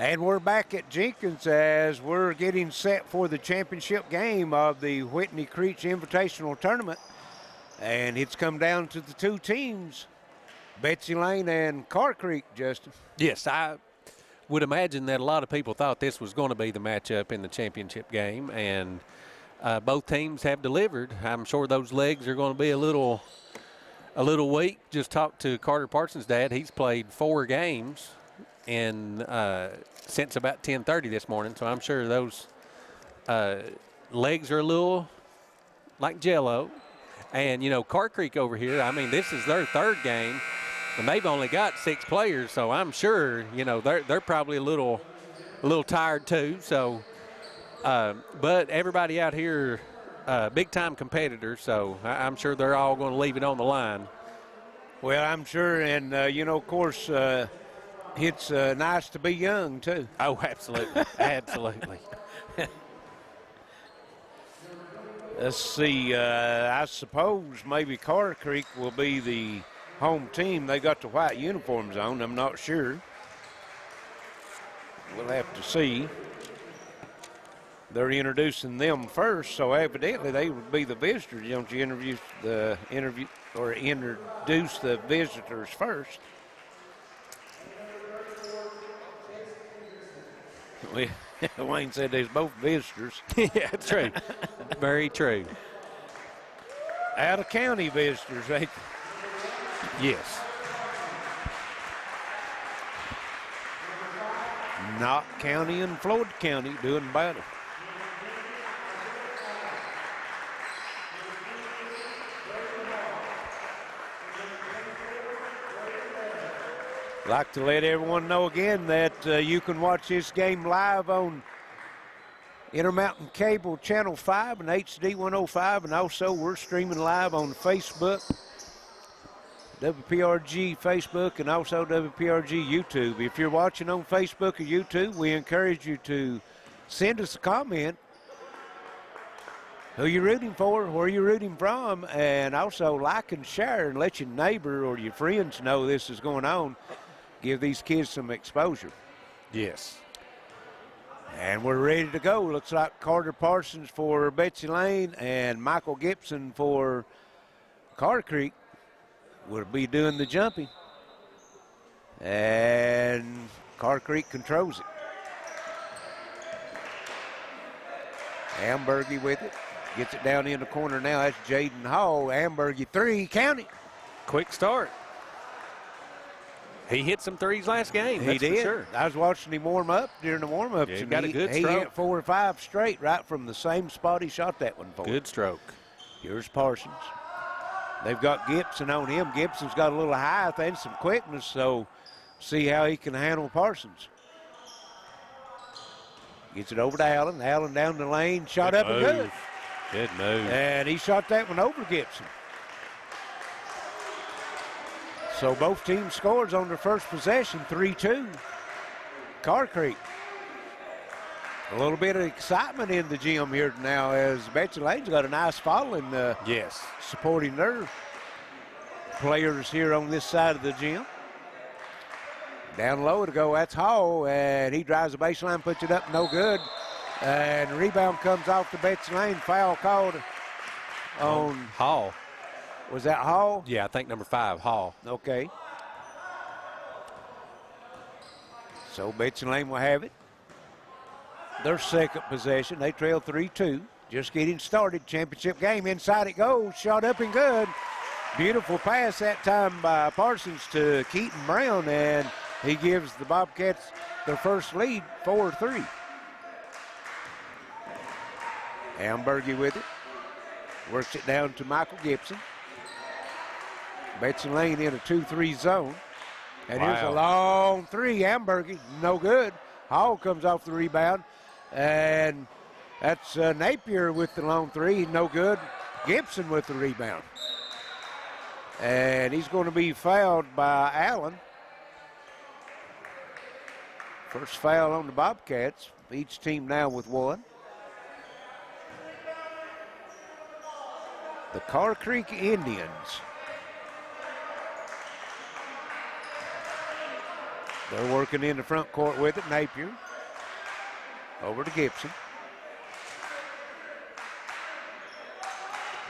And we're back at Jenkins as we're getting set for the championship game of the Whitney Creech Invitational Tournament. And it's come down to the two teams, Betsy Layne and Carr Creek, Justin. Yes, I would imagine that a lot of people thought this was going to be the matchup in the championship game, and both teams have delivered. I'm sure those legs are going to be a little weak. Just talked to Carter Parsons' dad. He's played 4 games since about 10:30 this morning, so I'm sure those legs are a little like Jell-O. And, you know, Carr Creek over here, I mean, this is their 3rd game, and they've only got 6 players, so I'm sure, you know, they're probably a little tired too. So, but everybody out here, big-time competitors, so I'm sure they're all going to leave it on the line. Well, I'm sure, and, you know, of course, it's nice to be young, too. Oh, absolutely. Absolutely. Let's see, I suppose maybe Carr Creek will be the home team. They got the white uniforms on. I'm not sure. We'll have to see. They're introducing them first, so evidently they would be the visitors. Don't you introduce the visitors first? Layne said there's both visitors. Yeah, true. Very true. Out-of-county visitors, right? Yes. Knott County and Floyd County doing better. Like to let everyone know again that you can watch this game live on Intermountain Cable Channel 5 and HD 105, and also we're streaming live on Facebook, WPRG Facebook, and also WPRG YouTube. If you're watching on Facebook or YouTube, we encourage you to send us a comment, who you're rooting for, where you're rooting from, and also like and share and let your neighbor or your friends know this is going on. Give these kids some exposure. Yes. And we're ready to go. Looks like Carter Parsons for Betsy Layne and Michael Gibson for Carr Creek will be doing the jumping. And Carr Creek controls it. Ambergy with it. Gets it down in the corner now. That's Jaden Hall. Ambergy 3, count it. Quick start. He hit some threes last game. He did. For sure. I was watching him warm up during the warm-ups. Yeah, he and got a good stroke. He hit 4 or 5 straight right from the same spot he shot that one for. Good stroke. Here's Parsons. They've got Gibson on him. Gibson's got a little height and some quickness, so see how he can handle Parsons. Gets it over to Allen. Allen down the lane. Shot up and good. Good move. And he shot that one over Gibson. So both teams scores on their first possession, 3-2. Carr Creek. A little bit of excitement in the gym here now as Betsy Layne's got a nice following. Yes. Supporting their players here on this side of the gym. Down low to go, that's Hall, and he drives the baseline, puts it up, no good. And rebound comes off to Betsy Layne. Foul called on Hall. Was that Hall? Yeah, I think number 5, Hall. Okay. So Betsy Layne will have it. Their second possession. They trail 3-2. Just getting started. Championship game. Inside it goes. Shot up and good. Beautiful pass that time by Parsons to Keaton Brown, and he gives the Bobcats their first lead, 4-3. Ambergy with it. Works it down to Michael Gibson. Betsy Layne in a 2-3 zone. And here's a long 3. Ambergy, no good. Hall comes off the rebound. And that's Napier with the long 3, no good. Gibson with the rebound. And he's going to be fouled by Allen. First foul on the Bobcats. Each team now with 1. The Carr Creek Indians They're working in the front court with it. Napier over to Gibson.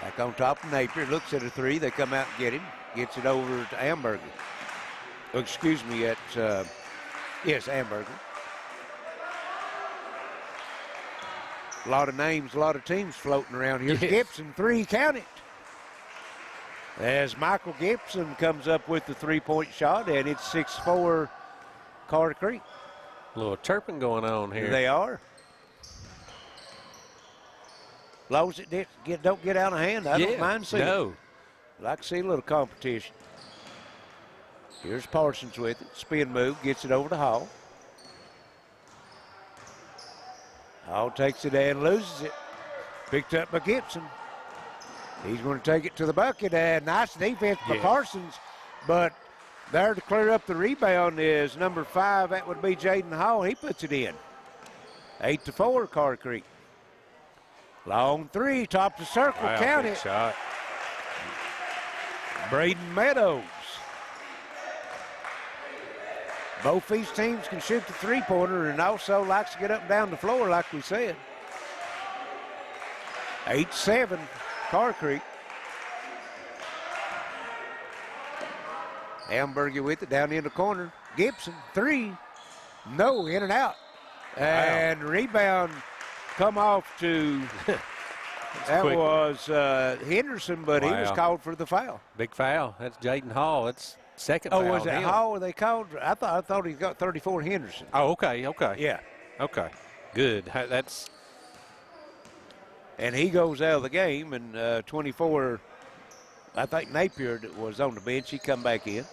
Back on top of Napier. Looks at a three. They come out and get him. Gets it over to Amberger. Oh, excuse me. Yes, Amberger. A lot of names, a lot of teams floating around here. Yes. Gibson, three, count it. As Michael Gibson comes up with the three-point shot, and it's 6-4 Carr Creek. A little chirping going on here. They are. As long as it don't get out of hand, I don't mind seeing it. I like to see a little competition. Here's Parsons with it. Spin move, gets it over to Hall. Hall takes it and loses it. Picked up by Gibson. He's going to take it to the bucket, and nice defense by Parsons. But there to clear up the rebound is number 5. That would be Jaden Hall. He puts it in. 8-4, Carr Creek. Long three, top the circle, count it. Shot. Braden Meadows. Both these teams can shoot the three-pointer and also likes to get up and down the floor like we said. 8-7, Carr Creek. Amberger with it down in the corner. Gibson, three. No, in and out. And rebound come off to, that quick. Was Henderson, but he was called for the foul. Big foul. That's Jaden Hall. That's second foul. Oh, was it Hall they called? I thought he got 34 Henderson. Oh, okay. Yeah. Okay. Good. That's. And he goes out of the game, and 24, I think Napier was on the bench. He come back in.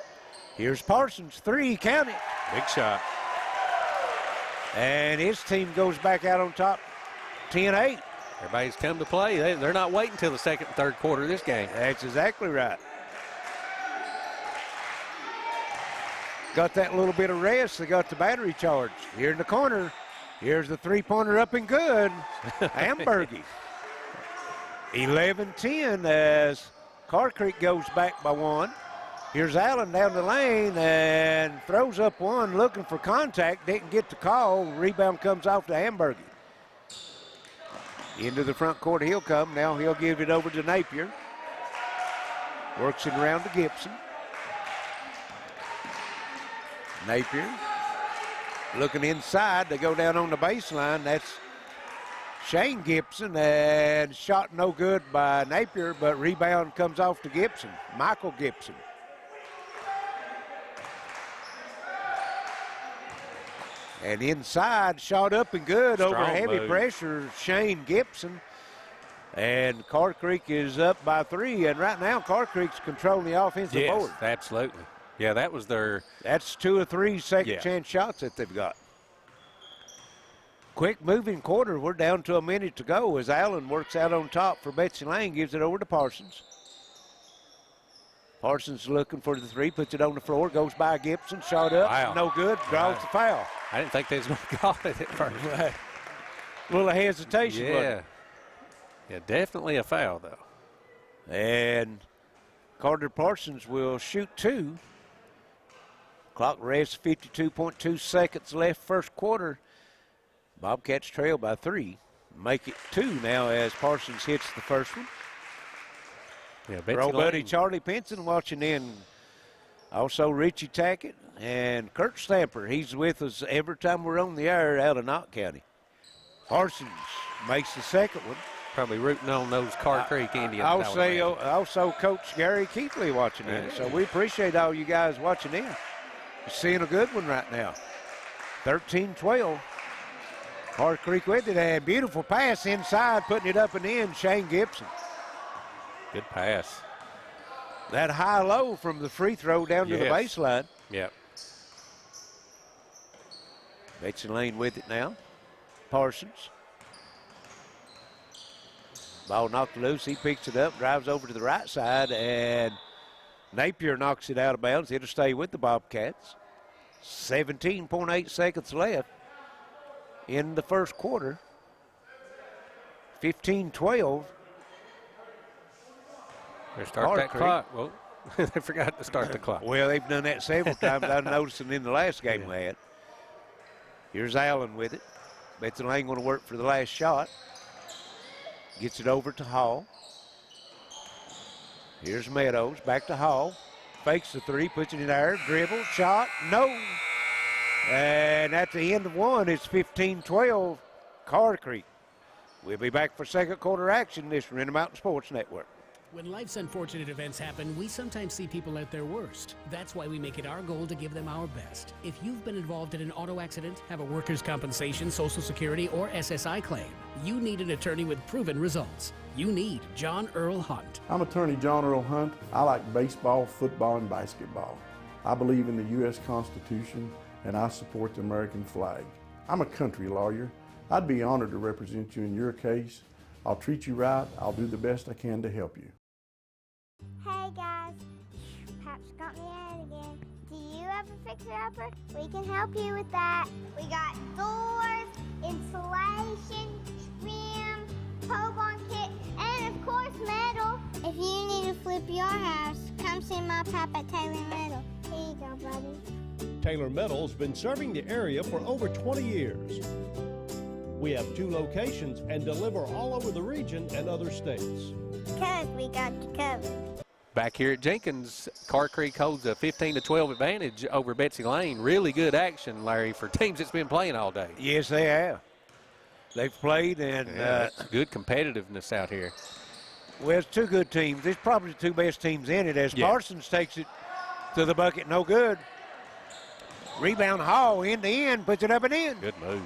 Here's Parsons, three, count it. Big shot. And his team goes back out on top, 10-8. Everybody's come to play. They're not waiting until the second and third quarter of this game. That's exactly right. Got that little bit of rest. They got the battery charged. Here in the corner, here's the three-pointer up and good. Amberger. 11-10 as Carr Creek goes back by one. Here's Allen down the lane and throws up one, looking for contact. Didn't get the call. Rebound comes off to Amberger. Into the front court he'll come. Now he'll give it over to Napier. Works it around to Gibson. Napier looking inside. They go down on the baseline. That's Shane Gibson, and shot no good by Napier, but rebound comes off to Gibson. Michael Gibson. And inside, shot up and good. Strong over heavy move. Pressure, Shane Gibson. And Carr Creek is up by 3, and right now Carr Creek's controlling the offensive board. Absolutely. Yeah, that was their. That's 2 or 3 second chance shots that they've got. Quick moving quarter. We're down to a minute to go as Allen works out on top for Betsy Layne, gives it over to Parsons. Parsons looking for the three, puts it on the floor, goes by Gibson, shot up, no good, draws the foul. I didn't think they was going to call it at first. A little hesitation. Yeah. Yeah, definitely a foul, though. And Carter Parsons will shoot 2. Clock rests 52.2 seconds left first quarter. Bobcats trail by 3. Make it 2 now as Parsons hits the first one. Yeah, For old buddy Charlie Pinson watching in. Also Richie Tackett and Kurt Stamper. He's with us every time we're on the air out of Knott County. Parsons makes the second one. Probably rooting on those Carr Creek Indians. Also Coach Gary Keithley watching in. So we appreciate all you guys watching in. You're seeing a good one right now. 13-12. Carr Creek with it, and beautiful pass inside, putting it up and in, Shane Gibson. Good pass. That high-low from the free throw down to the baseline. Yep. Betsy Layne with it now. Parsons. Ball knocked loose. He picks it up, drives over to the right side, and Napier knocks it out of bounds. It'll stay with the Bobcats. 17.8 seconds left in the first quarter. 15-12. Start that clock. Well, They forgot to start the clock. Well, they've done that several times. I noticed it in the last game we had. Here's Allen with it. Betsy Layne going to work for the last shot. Gets it over to Hall. Here's Meadows, back to Hall. Fakes the three, puts it in there, dribble, shot, no. And at the end of one, it's 15-12, Carr Creek. We'll be back for second quarter action. This Rent Mountain Sports Network. When life's unfortunate events happen, we sometimes see people at their worst. That's why we make it our goal to give them our best. If you've been involved in an auto accident, have a workers' compensation, Social Security, or SSI claim, you need an attorney with proven results. You need John Earl Hunt. I'm attorney John Earl Hunt. I like baseball, football, and basketball. I believe in the U.S. Constitution, and I support the American flag. I'm a country lawyer. I'd be honored to represent you in your case. I'll treat you right. I'll do the best I can to help you. Hey guys, Pop's got me out again. Do you have a fixer-upper? We can help you with that. We got doors, insulation, trim, pole-barn kit, and of course metal. If you need to flip your house, come see my pop at Taylor Metal. Here you go, buddy. Taylor Metal's been serving the area for over 20 years. We have 2 locations and deliver all over the region and other states. Because we got you covered. Back here at Jenkins, Carr Creek holds a 15-12 advantage over Betsy Layne. Really good action, Larry, for teams that's been playing all day. Yes, they have. They've played, and good competitiveness out here. well, it's 2 good teams. It's probably the 2 best teams in it as Parsons takes it to the bucket. No good. Rebound Hall end to end, puts it up and in. Good move.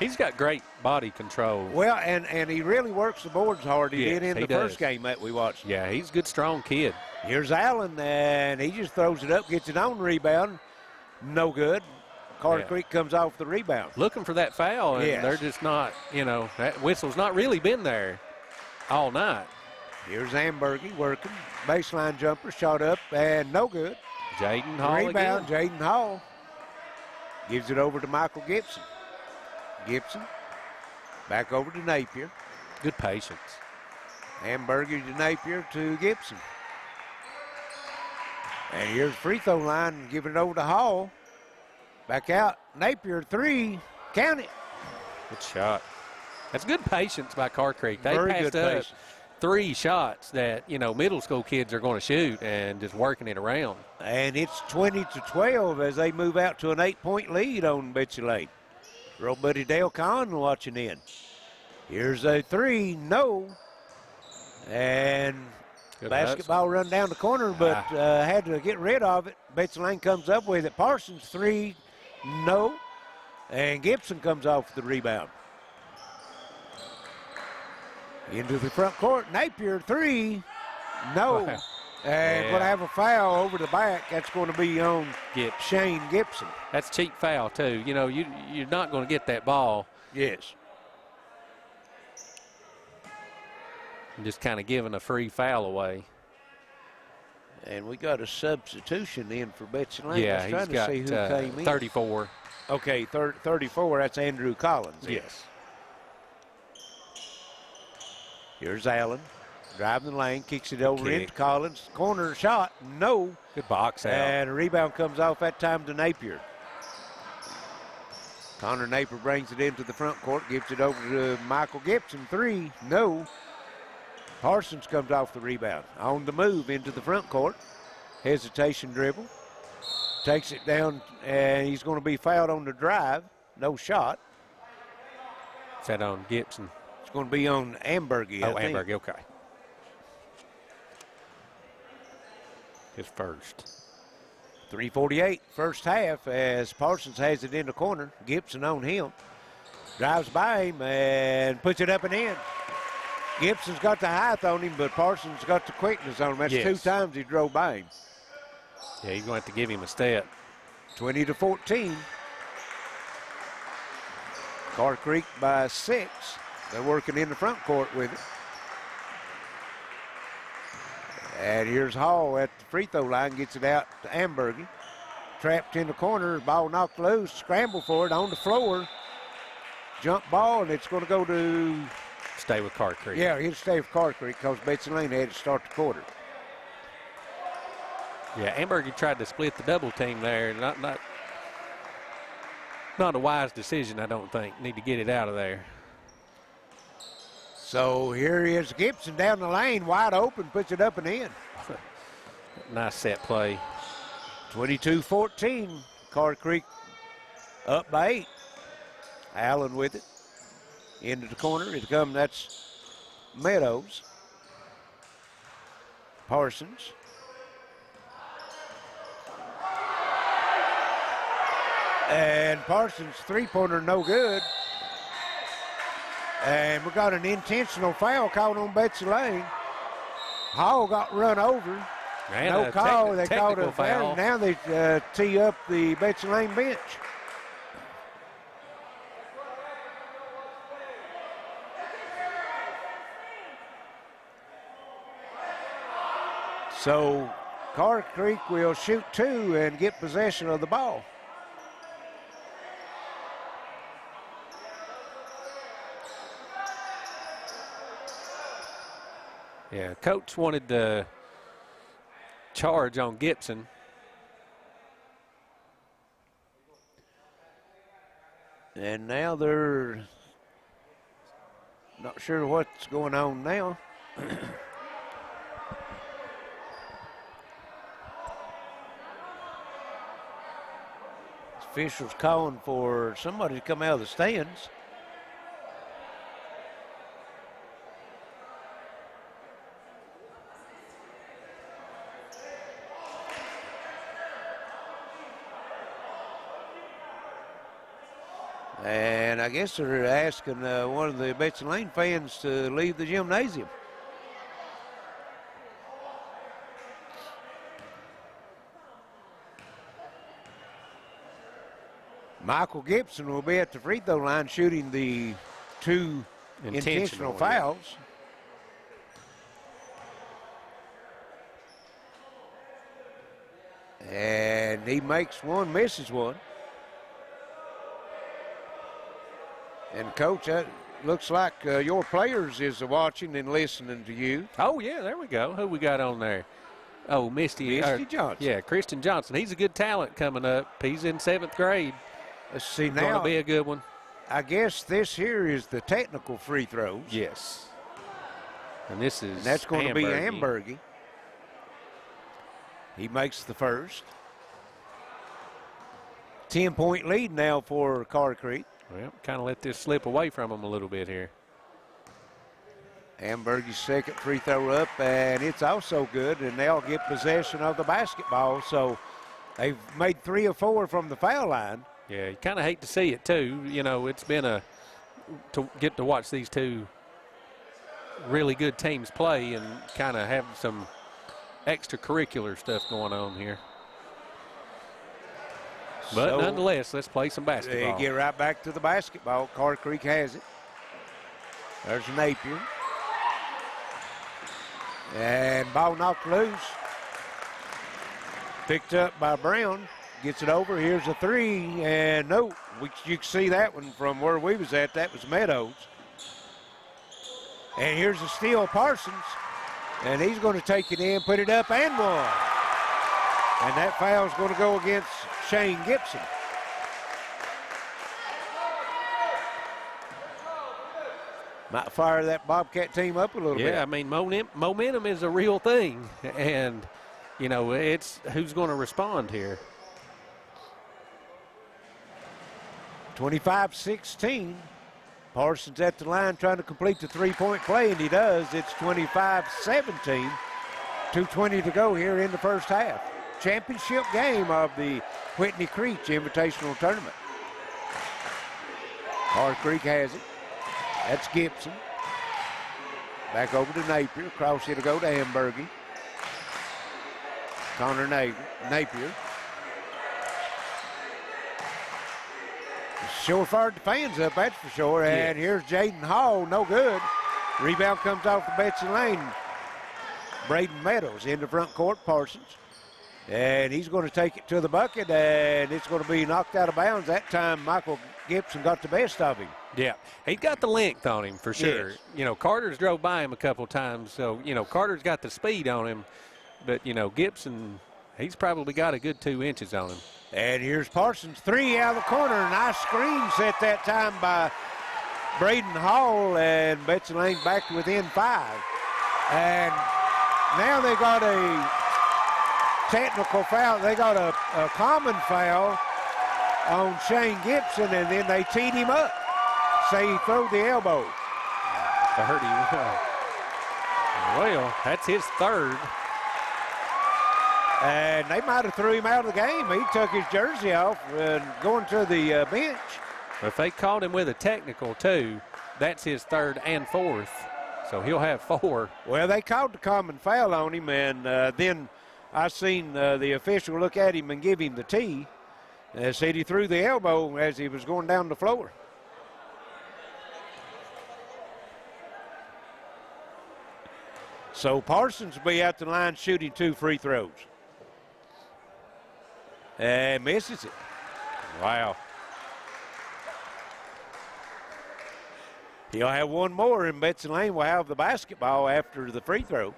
He's got great body control. Well, and he really works the boards hard. He did in the first game that we watched. Yeah, he's a good, strong kid. Here's Allen, and he just throws it up, gets it on rebound. No good. Carr Creek comes off the rebound. Looking for that foul, and they're just not, that whistle's not really been there all night. Here's Ambergy working. Baseline jumper, shot up, and no good. Jaden Hall rebound, again. Jaden Hall. Gives it over to Michael Gibson. Gibson, back over to Napier. Good patience. Hamburger to Napier to Gibson. And here's free throw line, giving it over to Hall. Back out, Napier, 3, count it. Good shot. That's good patience by Carr Creek. They Very passed good up patience. 3 shots that, middle school kids are going to shoot and just working it around. And it's 20-12 as they move out to an 8-point lead on Betsy Layne. Real buddy Dale Kahn watching in. Here's a 3, no. And Good basketball run down the corner, but had to get rid of it. Betsy Layne comes up with it. Parsons 3, no. And Gibson comes off the rebound. Into the front court, Napier 3, no. Wow. And going to have a foul over the back. That's going to be on Shane Gibson. That's cheap foul, too. You're not going to get that ball. Yes. Just kind of giving a free foul away. And we got a substitution in for Betsy Layne. Yeah, I was trying he's got to see who came in. 34. Okay, 34, that's Andrew Collins. Yes. Here's Allen. Driving the lane, kicks it over into Collins. Corner shot, no. Good box out. And a rebound comes off that time to Napier. Connor Napier brings it into the front court, gives it over to Michael Gibson. 3, no. Parsons comes off the rebound. On the move into the front court. Hesitation dribble. Takes it down, and he's going to be fouled on the drive. No shot. Is that on Gibson? It's going to be on Ambergy. Oh, Ambergy, okay. His first. 3:48 first half as Parsons has it in the corner. Gibson on him. Drives by him and puts it up and in. Gibson's got the height on him, but Parsons got the quickness on him. That's 2 times he drove by him. Yeah, he's going to have to give him a step. 20-14. Carr Creek by 6. They're working in the front court with it. And here's Hall at the free throw line, gets it out to Ambergy. Trapped in the corner, ball knocked loose, scramble for it on the floor. Jump ball, and it's going to go to... Stay with Carr Creek. Yeah, he'll stay with Carr Creek because Betsy Layne had to start the quarter. Yeah, Ambergy tried to split the double team there. Not a wise decision, I don't think. Need to get it out of there. So here is Gibson down the lane, wide open, puts it up and in. Nice set play. 22-14. Carr Creek up by 8. Allen with it. Into the corner. It comes, that's Meadows. Parsons. And Parsons' three-pointer no good. And we got an intentional foul called on Betsy Layne. Hall got run over. And no call. They called technical a foul. foul. Now they tee up the Betsy Layne bench. So Carr Creek will shoot 2 and get possession of the ball. Yeah, coach wanted to charge on Gibson. And now they're not sure what's going on now. Officials calling for somebody to come out of the stands. And I guess they're asking one of the Betsy Layne fans to leave the gymnasium. Michael Gibson will be at the free throw line shooting the 2 intentional fouls. And he makes one, misses one. And, Coach, that looks like your players is watching and listening to you. Oh, yeah, there we go. Who we got on there? Oh, Misty Johnson. Yeah, Kristen Johnson. He's a good talent coming up. He's in 7th grade. Let's see now. Going to be a good one. I guess this here is the technical free throws. Yes. And this is that's going to be Ambergy. Ambergy. He makes the first. 10-point lead now for Carr Creek. Well, kind of let this slip away from him a little bit here. Ambergy's second free throw up, and it's also good, and they'll get possession of the basketball. So they've made 3 of 4 from the foul line. Yeah, you kind of hate to see it, too. You know, it's been to get to watch these two really good teams play and kind of have some extracurricular stuff going on here. But So nonetheless, let's play some basketball. they get right back to the basketball. Carr Creek has it. There's Napier. And ball knocked loose. Picked up by Brown. Gets it over. Here's a 3. And no, you can see that one from where we was at. That was Meadows. And here's a steal, Parsons. And he's going to take it in, put it up, and one. And that foul's going to go against Shane Gibson. Might fire that Bobcat team up a little bit. Yeah, I mean, momentum is a real thing. And, you know, it's who's going to respond here. 25-16. Parsons at the line trying to complete the three-point play, and he does. It's 25-17. 2:20 to go here in the first half. Championship game of the Whitney Creech Invitational Tournament. Carr Creek has it. That's Gibson. Back over to Napier. Across it'll go to Ambergy. Connor Napier. Sure fired the fans up, that's for sure. And here's Jaden Hall, no good. Rebound comes off the Betsy Layne. Braden Meadows in the front court, Parsons. And he's going to take it to the bucket, and it's going to be knocked out of bounds. That time, Michael Gibson got the best of him. Yeah, he got the length on him for sure. Yes. You know, Carter's drove by him a couple times, so, you know, Carter's got the speed on him. But, you know, Gibson He's probably got a good 2 inches on him. And here's Parsons, 3 out of the corner. Nice screen set that time by Braden Hall, and Betsy Layne back to within 5. And now they got a technical foul. They got a common foul on Shane Gibson, and then they teed him up. Say he threw the elbow. I heard he. Well, that's his 3rd. And they might have threw him out of the game. He took his jersey off and going to the bench. If they caught him with a technical, too, that's his 3rd and 4th. So he'll have 4. Well, they called the common foul on him, and then I seen the official look at him and give him the tee. Said he threw the elbow as he was going down the floor. So Parsons will be out the line shooting 2 free throws. And misses it. Wow. He'll have 1 more, and Betsy Layne will have the basketball after the free throw.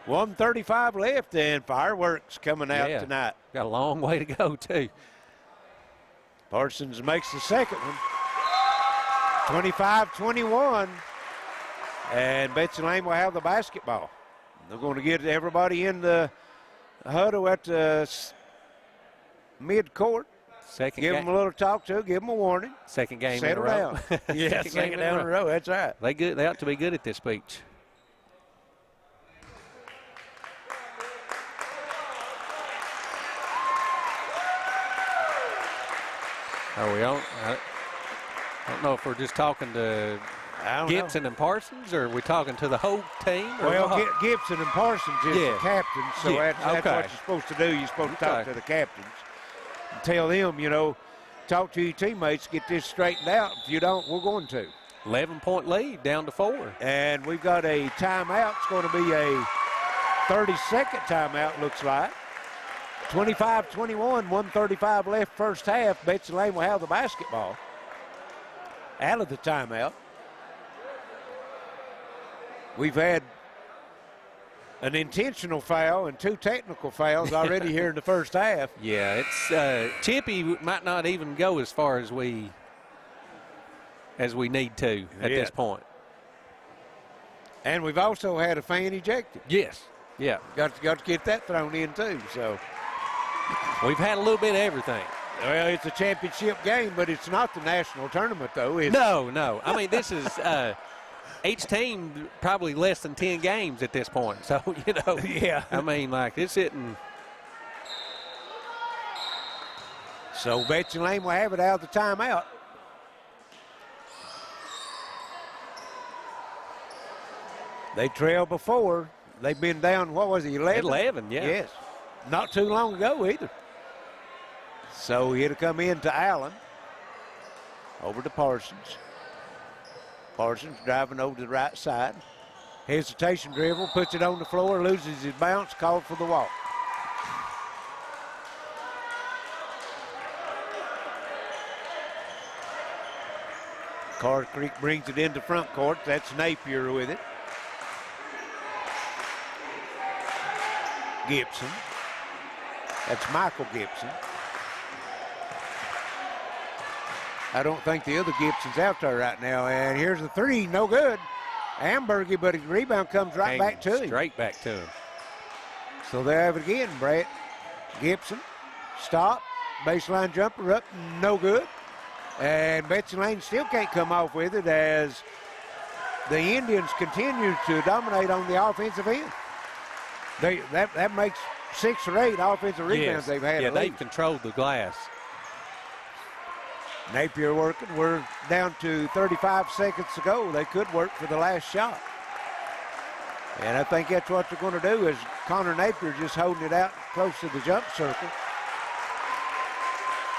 1:35 left, and fireworks coming out tonight. Got a long way to go, too. Parsons makes the second one. 25-21. And Betsy Layne will have the basketball. They're going to get everybody in the huddle at the mid-court. Give them a little talk to, give them a warning. Second game Settle in a row. down. Yeah, second down in a row. That's right. They ought to be good at this beach. Are we on? I don't know if we're just talking to Gibson and Parsons, or are we talking to the whole team? Well, Gibson and Parsons is the captain, so that's what you're supposed to do. You're supposed to talk to the captains and tell them, talk to your teammates, get this straightened out. If you don't, we're going to. 11-point lead, down to 4. And we've got a timeout. It's going to be a 30-second timeout, looks like. 25-21, 1:35 left first half. Betsy Layne will have the basketball out of the timeout. We've had an intentional foul and 2 technical fouls already here in the first half. Yeah, it's Chippy might not even go as far as we need to at this point. And we've also had a fan ejected. Yes. Yeah. Got to get that thrown in too. So we've had a little bit of everything. Well, it's a championship game, but it's not the national tournament though, is it? No. I mean, this is each team probably less than 10 games at this point. So, Yeah. I mean, like, it's hitting. So Betsy Layne will have it out of the timeout. They trailed before. They've been down, what was it, 11? 11, yeah. Yes. Not too long ago either. So it'll come in to Allen. Over to Parsons. Parsons driving over to the right side. Hesitation dribble, puts it on the floor, loses his bounce, called for the walk. Carr Creek brings it into front court. That's Napier with it. Gibson. That's Michael Gibson. I don't think the other Gibson's out there right now. And here's the 3, no good. Ambergy, but his rebound comes right back to him. Straight back to him. So they have it again, Brett. Gibson, stop, baseline jumper up, no good. And Betsy Layne still can't come off with it as the Indians continue to dominate on the offensive end. That makes 6 or 8 offensive rebounds they've had. Yeah, they've controlled the glass. Napier working. We're down to 35 seconds to go. They could work for the last shot. And I think that's what they're going to do is Connor Napier just holding it out close to the jump circle.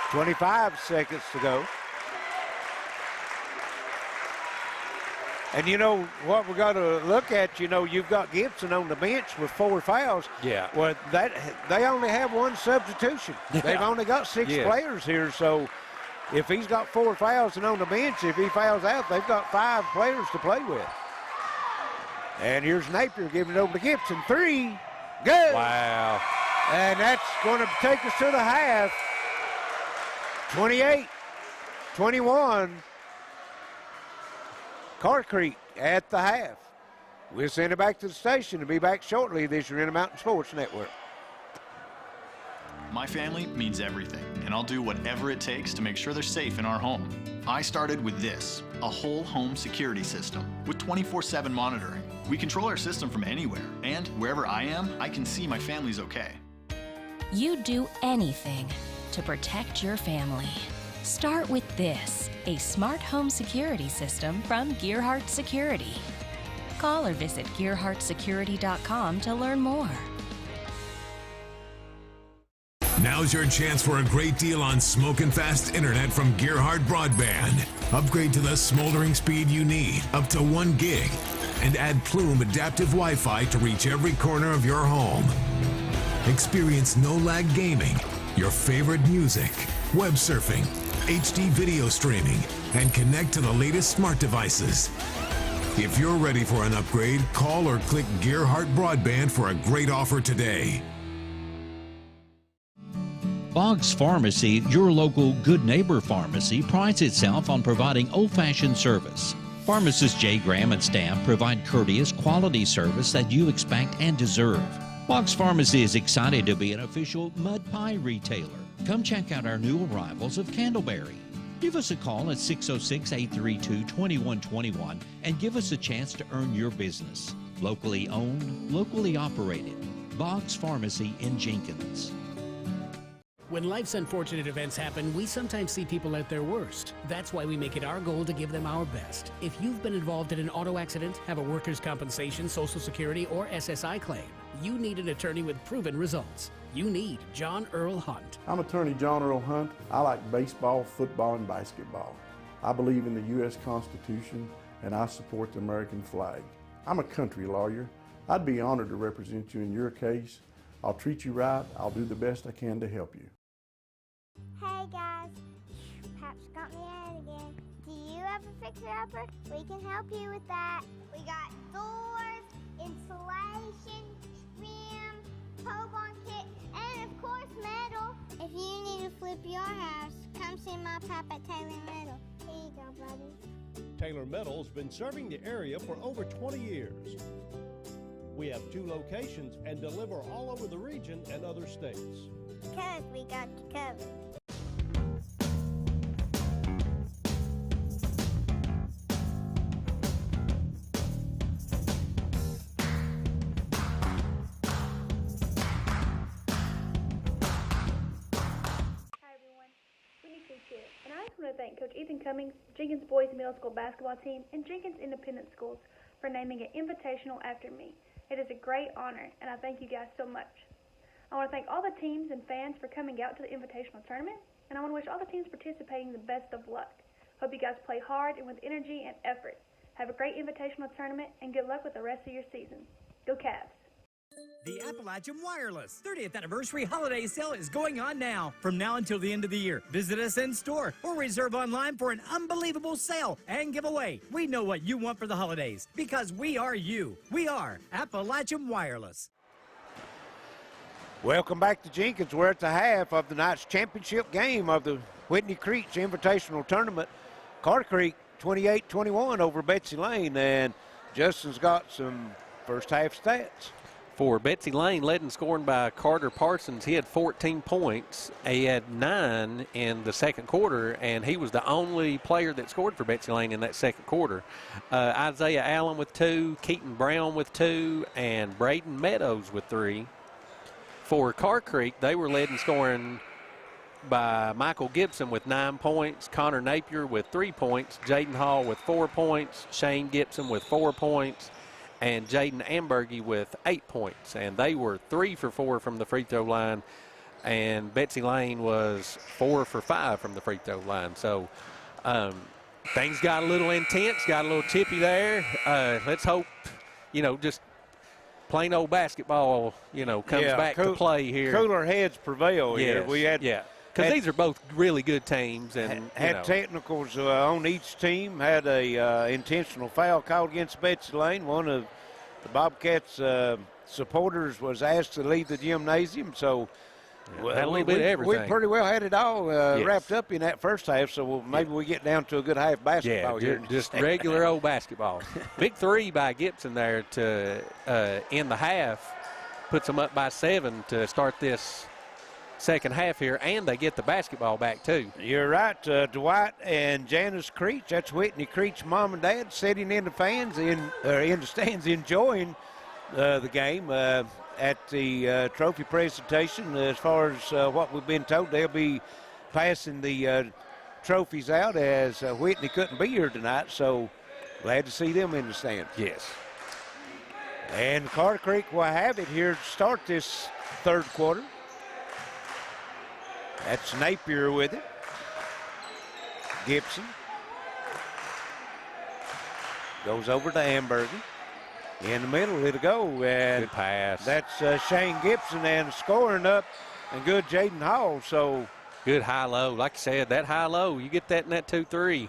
25 seconds to go. And you know what we got to look at, you've got Gibson on the bench with 4 fouls. Yeah. Well, they only have 1 substitution. Yeah. They've only got 6 players here, so if he's got 4 fouls and on the bench, if he fouls out, they've got 5 players to play with. And here's Napier giving it over to Gibson. 3, good. Wow. And that's going to take us to the half. 28-21. Carr Creek at the half. We'll send it back to the station and be back shortly. This is your Intermountain Sports Network. My family means everything, and I'll do whatever it takes to make sure they're safe in our home. I started with this, a whole home security system with 24/7 monitoring. We control our system from anywhere, and wherever I am, I can see my family's okay. You'd do anything to protect your family. Start with this, a smart home security system from Gearhart Security. Call or visit gearhartsecurity.com to learn more. Now's your chance for a great deal on smoking fast internet from Gearhart Broadband. Upgrade to the smoldering speed you need, up to 1 gig, and add Plume adaptive Wi-Fi to reach every corner of your home. Experience no-lag gaming, your favorite music, web surfing, HD video streaming, and connect to the latest smart devices. If you're ready for an upgrade, call or click Gearhart Broadband for a great offer today. Boggs Pharmacy, your local good neighbor pharmacy, prides itself on providing old-fashioned service. Pharmacist Jay Graham and staff provide courteous, quality service that you expect and deserve. Boggs Pharmacy is excited to be an official mud pie retailer. Come check out our new arrivals of Candleberry. Give us a call at 606-832-2121 and give us a chance to earn your business. Locally owned, locally operated. Boggs Pharmacy in Jenkins. When life's unfortunate events happen, we sometimes see people at their worst. That's why we make it our goal to give them our best. If you've been involved in an auto accident, have a workers' compensation, Social Security, or SSI claim, you need an attorney with proven results. You need John Earl Hunt. I'm attorney John Earl Hunt. I like baseball, football, and basketball. I believe in the U.S. Constitution, and I support the American flag. I'm a country lawyer. I'd be honored to represent you in your case. I'll treat you right. I'll do the best I can to help you. Hey guys, Pap's got me out again. Do you have a fixer-upper? We can help you with that. We got doors, insulation, trim, tow barn kit, and of course metal. If you need to flip your house, come see my pap at Taylor Metal. Here you go, buddy. Taylor Metal's been serving the area for over 20 years. We have 2 locations and deliver all over the region and other states. Because we got you covered. Creech, and I just want to thank Coach Ethan Cummings, Jenkins Boys Middle School basketball team, and Jenkins Independent Schools for naming an Invitational after me. It is a great honor, and I thank you guys so much. I want to thank all the teams and fans for coming out to the Invitational Tournament, and I want to wish all the teams participating the best of luck. Hope you guys play hard and with energy and effort. Have a great Invitational Tournament, and good luck with the rest of your season. Go Cavs! The Appalachian Wireless 30th Anniversary Holiday Sale is going on now, from now until the end of the year. Visit us in store or reserve online for an unbelievable sale and giveaway. We know what you want for the holidays because we are you. We are Appalachian Wireless. Welcome back to Jenkins. We're at the half of the night's championship game of the Whitney Creech Invitational Tournament. Carr Creek 28-21 over Betsy Layne, and Justin's got some first half stats. For Betsy Layne, led in scoring by Carter Parsons. He had 14 points. He had 9 in the second quarter, and he was the only player that scored for Betsy Layne in that second quarter. Isaiah Allen with 2, Keaton Brown with 2, and Braden Meadows with 3. For Carr Creek, they were led in scoring by Michael Gibson with 9 points, Connor Napier with 3 points, Jaden Hall with 4 points, Shane Gibson with 4 points, and Jaden Ambergy with 8 points. And they were 3 for 4 from the free throw line, and Betsy Layne was 4 for 5 from the free throw line. So things got a little intense, got a little chippy there. Let's hope, just plain old basketball, comes back to play here. Cooler heads prevail here. We had, because these are both really good teams, and had technicals on each team. Had a intentional foul called against Betsy Layne. One of the Bobcats supporters was asked to leave the gymnasium, so had a little bit of everything. We pretty well had it all Yes. wrapped up in that first half, so maybe we get down to a good half basketball here. Just regular old basketball. Big three by Gibson there to end the half. Puts them up by 7 to start this second half here, and they get the basketball back too. You're right. Dwight and Janice Creech, that's Whitney Creech, mom and dad, sitting in the stands enjoying the game. At the trophy presentation, as far as what we've been told, they'll be passing the trophies out, as Whitney couldn't be here tonight, so glad to see them in the stands. Yes. And Carr Creek will have it here to start this third quarter. That's Napier with it. Gibson goes over to Amberger. In the middle, it'll go. And good pass. That's Shane Gibson, and scoring up, and good Jaden Hall. So good high-low. Like I said, that high-low, you get that in that 2-3,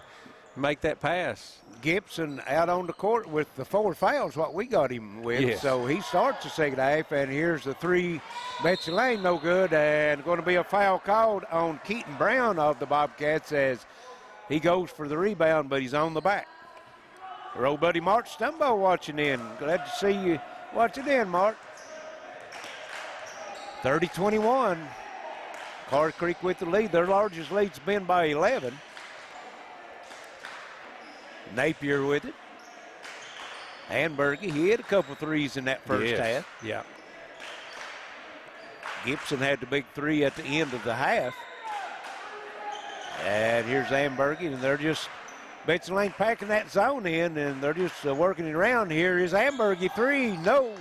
make that pass. Gibson out on the court with the 4 fouls, what we got him with. Yes. So he starts the second half, and here's the 3. Betsy Layne, no good, and going to be a foul called on Keaton Brown of the Bobcats as he goes for the rebound, but he's on the back. Our old buddy Mark Stumbo watching in. Glad to see you watching in, Mark. 30-21. Carr Creek with the lead. Their largest lead's been by 11. Napier with it. Amberger, he hit a couple threes in that first half. Yeah. Gibson had the big 3 at the end of the half. And here's Amberger, and they're just Betsy Layne packing that zone in, and they're just working it around. Here is Amberger, 3, no.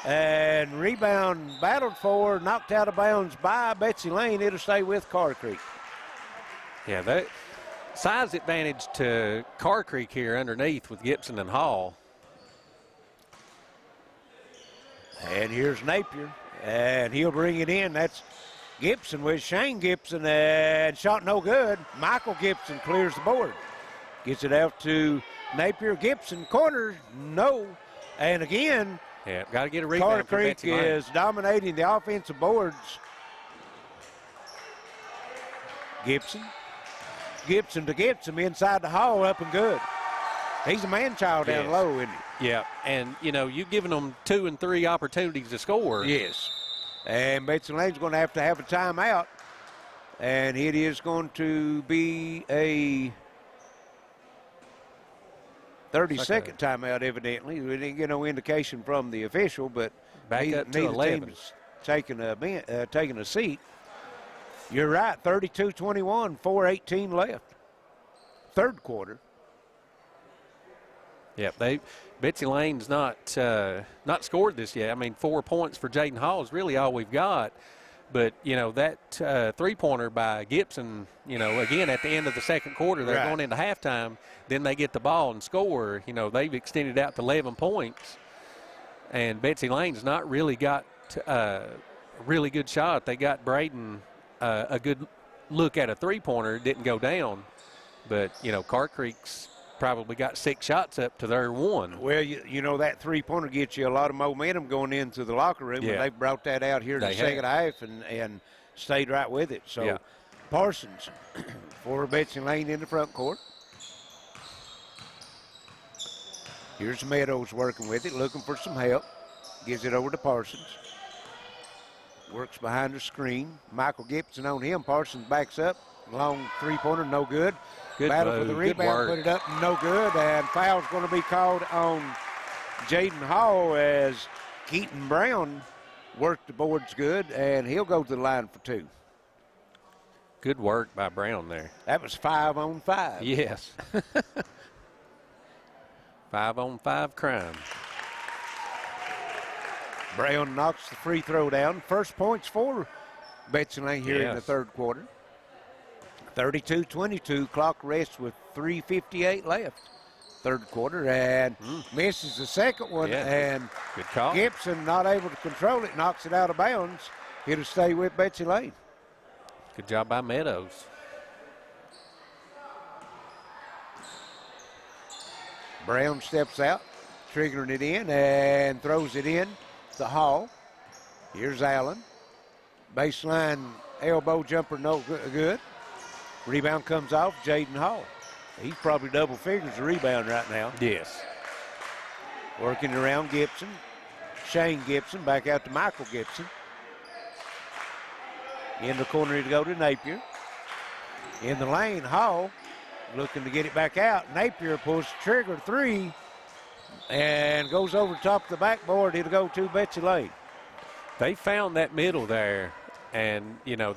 And rebound battled for, knocked out of bounds by Betsy Layne. It'll stay with Carr Creek. Yeah, that size advantage to Carr Creek here underneath with Gibson and Hall. And here's Napier, and he'll bring it in. That's Gibson with Shane Gibson, and shot no good. Michael Gibson clears the board. Gets it out to Napier. Gibson, corner, no. And again, yeah, got to get a rebound. Carr Creek is dominating the offensive boards. Gibson to Gibson inside the hall, up and good. He's a man-child down low, isn't he? Yeah, and, you know, you've given them 2 and 3 opportunities to score. Yes. And Betsy Layne's going to have a timeout. And it is going to be a 30-second timeout, evidently. We didn't get no indication from the official, but back up to 11. Team's taking a seat. You're right, 32-21, 4:18 left. Third quarter. Yeah, Betsy Layne's not scored this yet. I mean, 4 points for Jaden Hall is really all we've got. But, you know, that three-pointer by Gibson, you know, again, at the end of the second quarter, they're going into halftime. Then they get the ball and score. You know, they've extended out to 11 points. And Betsy Layne's not really got a really good shot. They got Braden a good look at a three-pointer. It didn't go down. But, you know, Carr Creek's probably got 6 shots up to their 1. Well, you know, that three-pointer gets you a lot of momentum going into the locker room, and they brought that out here in the second half and stayed right with it. So Parsons for Betsy Layne in the front court. Here's Meadows working with it, looking for some help. Gives it over to Parsons. Works behind the screen. Michael Gibson on him. Parsons backs up. Long three-pointer, no good. Good battle move. For the rebound, put it up, no good. And foul's going to be called on Jaden Hall as Keaton Brown worked the boards good, and he'll go to the line for 2. Good work by Brown there. That was 5 on 5. Yes. 5 on 5 crime. Brown knocks the free throw down. First points for Betsy Layne here in the third quarter. 32-22, clock rests with 3:58 left. Third quarter, and misses the second one, and good call. Gibson not able to control it, knocks it out of bounds. It'll stay with Betsy Layne. Good job by Meadows. Brown steps out, triggering it in, and throws it in to Hall. Here's Allen. Baseline elbow jumper, no good. Rebound comes off, Jaden Hall. He's probably double figures the rebound right now. Yes. Working around Gibson. Shane Gibson back out to Michael Gibson. In the corner to go to Napier. In the lane, Hall looking to get it back out. Napier pulls the trigger, 3, and goes over the top of the backboard. It'll go to Betsy Layne. They found that middle there, and, you know,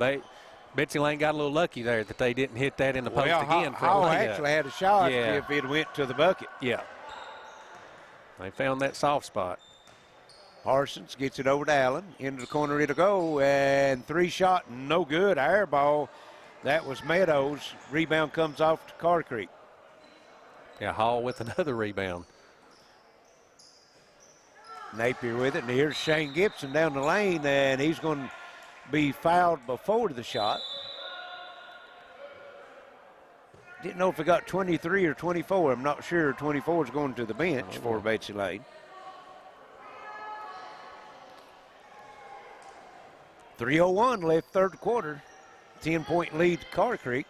Betsy Layne got a little lucky there that they didn't hit that in the post again. Hall actually had a shot if it went to the bucket. Yeah. They found that soft spot. Parsons gets it over to Allen. Into the corner it'll go, and 3 shot, no good. Air ball. That was Meadows. Rebound comes off to Carr Creek. Yeah, Hall with another rebound. Napier with it, and here's Shane Gibson down the lane, and he's going to be fouled before the shot. Didn't know if he got 23 or 24. I'm not sure. 24 is going to the bench for Betsy Layne. 3:01 left third quarter. 10-point lead to Carr Creek.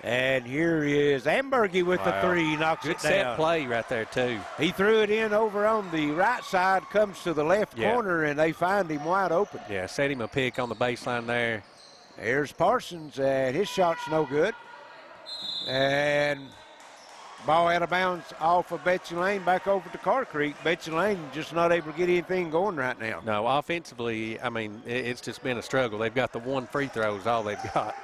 And here is Ambergy with the 3, knocks it down. Good set play right there, too. He threw it in over on the right side, comes to the left corner, and they find him wide open. Yeah, set him a pick on the baseline there. There's Parsons, and his shot's no good. And ball out of bounds off of Betsy Layne back over to Carr Creek. Betsy Layne just not able to get anything going right now. No, offensively, I mean, it's just been a struggle. They've got the 1 free throw is all they've got.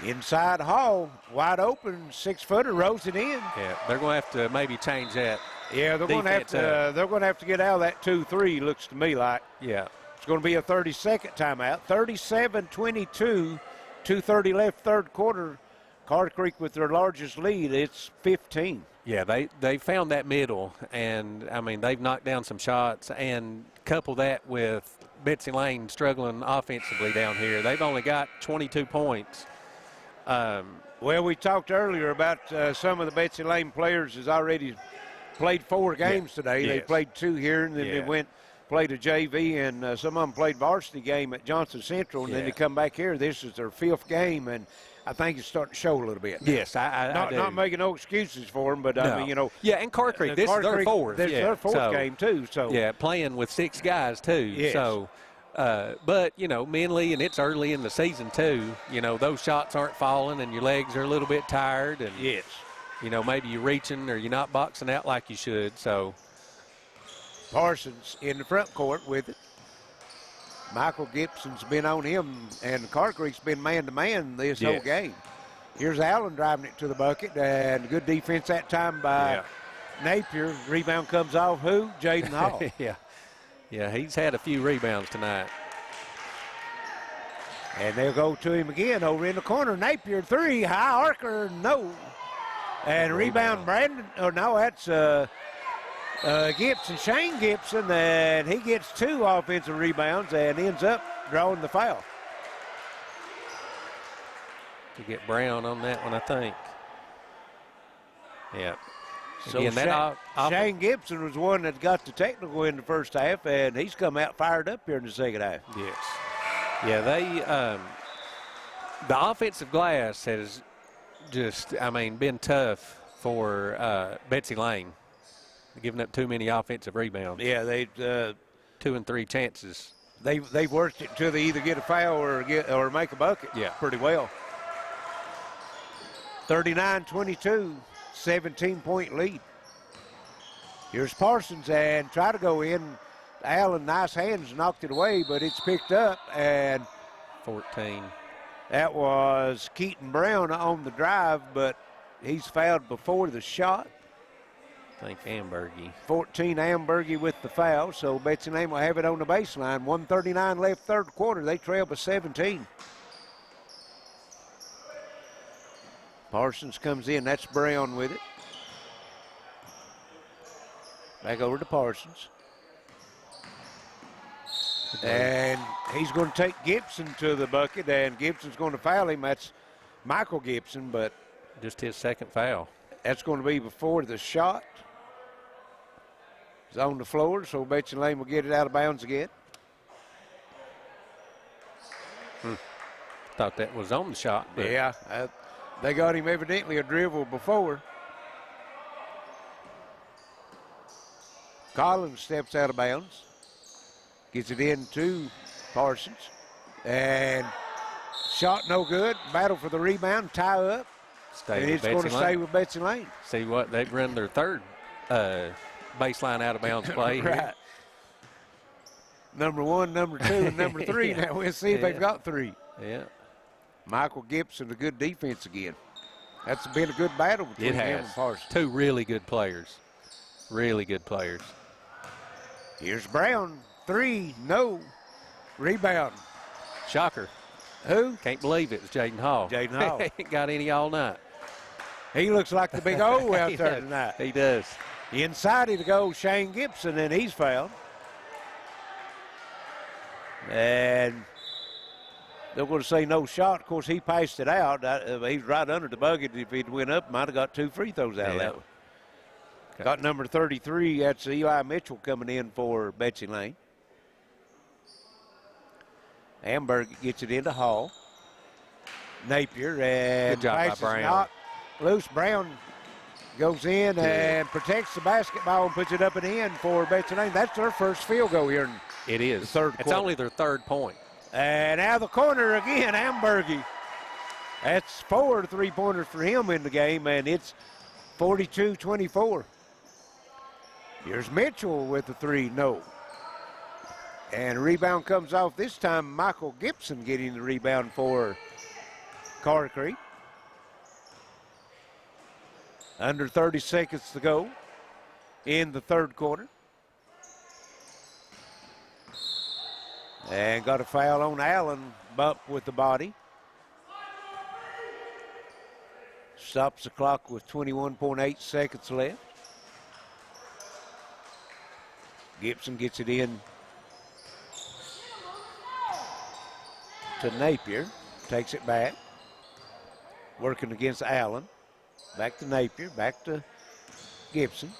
Inside Hall, wide open, 6-footer, rolls it in. Yeah, they're going to have to maybe change that. Yeah, they're going to have to. They're going to have to get out of that 2-3. Looks to me like. Yeah, it's going to be a 30-second timeout. 37-22, 2:30 left third quarter. Carr Creek with their largest lead. It's 15. Yeah, they found that middle, and I mean they've knocked down some shots, and couple that with Betsy Layne struggling offensively down here. They've only got 22 points. Well, we talked earlier about some of the Betsy Layne players has already played 4 games today. Yes. They played 2 here, and then they played a JV, and some of them played varsity game at Johnson Central, and then they come back here. This is their 5th game, and I think it's starting to show a little bit. Yes, I do. Not making no excuses for them, but I mean, you know. Yeah, and Carr Creek, this is their 4th. This is their 4th game, too. So yeah, playing with 6 guys, too. Yes. So, but, you know, mentally, and it's early in the season, too, you know, those shots aren't falling and your legs are a little bit tired. And, yes. You know, maybe you're reaching or you're not boxing out like you should. So Parsons in the front court with it. Michael Gibson's been on him, and Carr Creek's been man-to-man this whole game. Here's Allen driving it to the bucket, and good defense that time by Napier. Rebound comes off who? Jaden Hall. Yeah, he's had a few rebounds tonight. And they'll go to him again over in the corner. Napier 3, high arcer, no. And rebound Brandon, oh no, that's Gibson, Shane Gibson, and he gets 2 offensive rebounds and ends up drawing the foul. To get Brown on that one, I think. Yeah. So Shane Gibson was one that got the technical in the first half, and he's come out fired up here in the second half. Yes. Yeah, they the offensive glass has just, I mean, been tough for Betsy Layne. Giving up too many offensive rebounds. Yeah, they 2 and 3 chances. They've worked it till they either get a foul or make a bucket. Yeah, pretty well. 39-22, 17-point lead. Here's Parsons and try to go in. Allen, nice hands, knocked it away, but it's picked up and 14. That was Keaton Brown on the drive, but he's fouled before the shot. I think Ambergy. 14 Ambergy with the foul, so Betsy Layne will have it on the baseline. 1:39 left third quarter. They trail by 17. Parsons comes in. That's Brown with it. Back over to Parsons. And he's going to take Gibson to the bucket, and Gibson's going to foul him. That's Michael Gibson, but just his second foul. That's going to be before the shot. It's on the floor, so Betsy Layne will get it out of bounds again. Thought that was on the shot. But Yeah, they got him evidently a dribble before. Collins steps out of bounds. Gets it into Parsons. And shot no good. Battle for the rebound. Tie up. And it's going to stay with Betsy Layne. See what? They've run their third baseline out of bounds play. Right. Here. Number 1, number 2, and number 3. Yeah. Now we'll see if they've got 3. Yeah. Michael Gibson, a good defense again. That's been a good battle between him and Parsons. 2 really good players. Really good players. Here's Brown. 3, no. Rebound. Shocker. Who? Can't believe it was Jaden Hall. Jaden Hall. Ain't got any all night. He looks like the big O out there tonight. He does. Inside it to go Shane Gibson, and he's fouled. And they're going to say no shot. Of course, he passed it out. He's right under the bucket. If he'd went up, might have got 2 free throws out of that one. Okay. Got number 33. That's Eli Mitchell coming in for Betsy Layne. Amberg gets it into Hall. Napier, and good job passes by Brown. Not loose. Brown goes in and protects the basketball and puts it up and in for Betsy Layne. That's their first field goal here. It is. The third it's quarter. only their 3rd point. And out of the corner again, Ambergy. That's 4 3-pointers for him in the game, and it's 42-24. Here's Mitchell with the 3, no. And rebound comes off this time. Michael Gibson getting the rebound for Carr Creek. Under 30 seconds to go in the third quarter. And got a foul on Allen, bump with the body. Stops the clock with 21.8 seconds left. Gibson gets it in to Napier. Takes it back. Working against Allen. Back to Napier. Back to Gibson.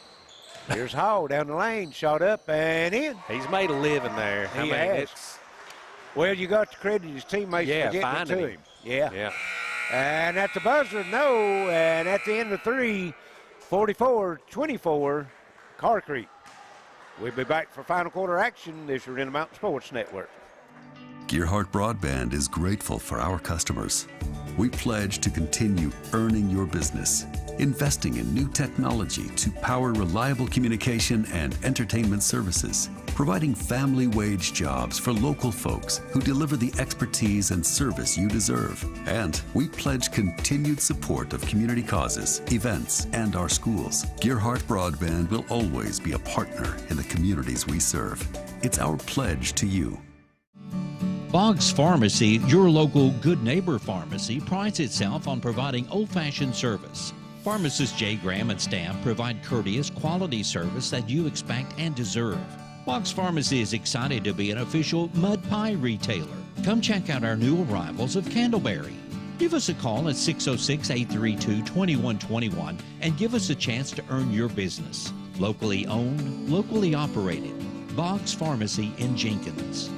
Here's Hall down the lane. Shot up and in. He's made a living there. He has. Well, you got to credit his teammates for getting it to him. Yeah. And at the buzzer, no. And at the end of 3, 44-24, Carr Creek. We'll be back for final quarter action. This is Intermountain Sports Network. Gearhart Broadband is grateful for our customers. We pledge to continue earning your business, investing in new technology to power reliable communication and entertainment services, providing family wage jobs for local folks who deliver the expertise and service you deserve. And we pledge continued support of community causes, events, and our schools. Gearhart Broadband will always be a partner in the communities we serve. It's our pledge to you. Boggs Pharmacy, your local good neighbor pharmacy, prides itself on providing old-fashioned service. Pharmacist J. Graham and staff provide courteous, quality service that you expect and deserve. Boggs Pharmacy is excited to be an official mud pie retailer. Come check out our new arrivals of Candleberry. Give us a call at 606-832-2121 and give us a chance to earn your business. Locally owned, locally operated. Boggs Pharmacy in Jenkins.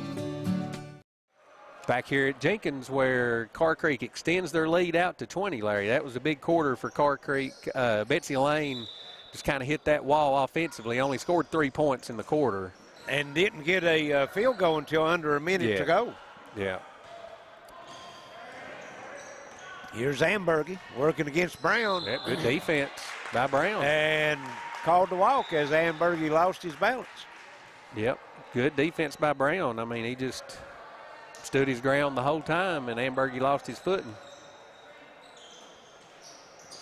Back here at Jenkins, where Carr Creek extends their lead out to 20, Larry. That was a big quarter for Carr Creek. Betsy Layne just kind of hit that wall offensively, only scored 3 points in the quarter. And didn't get a field goal until under a minute to go. Yeah. Here's Ambergy working against Brown. Yeah, good defense by Brown. And called the walk as Ambergy lost his balance. Yep, good defense by Brown. I mean, he just stood his ground the whole time, and Ambergy lost his footing.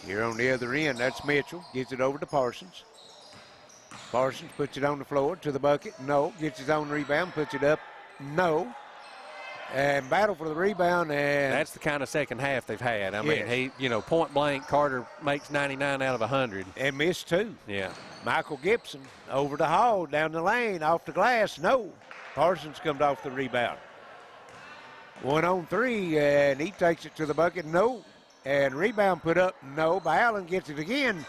Here on the other end, that's Mitchell. Gets it over to Parsons. Parsons puts it on the floor to the bucket. No. Gets his own rebound, puts it up. No. And battle for the rebound. And that's the kind of second half they've had. I mean, point blank, Carter makes 99 out of 100. And missed 2. Yeah. Michael Gibson over to Hall, down the lane, off the glass. No. Parsons comes off the rebound. 1 on 3, and he takes it to the bucket. No. And rebound put up. No. By Allen, gets it again.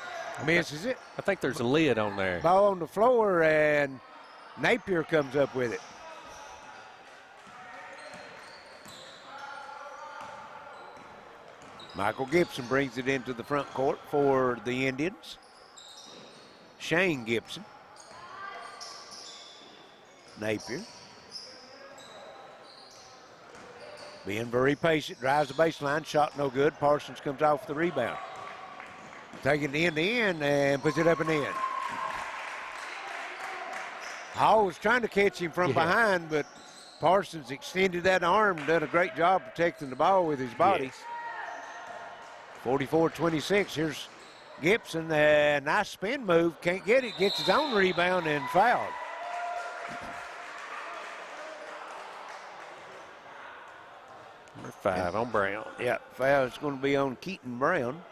Misses it. I think there's a lid on there. Ball on the floor, and Napier comes up with it. Michael Gibson brings it into the front court for the Indians. Shane Gibson. Napier. Being very patient, drives the baseline, shot no good. Parsons comes off the rebound. Taking it end to end and puts it up and in. Hall was trying to catch him from behind, but Parsons extended that arm, done a great job protecting the ball with his body. Yes. 44-26. Here's Gibson. Nice spin move. Can't get it. Gets his own rebound and fouled. Number 5 on Brown. Yeah, foul is going to be on Keaton Brown.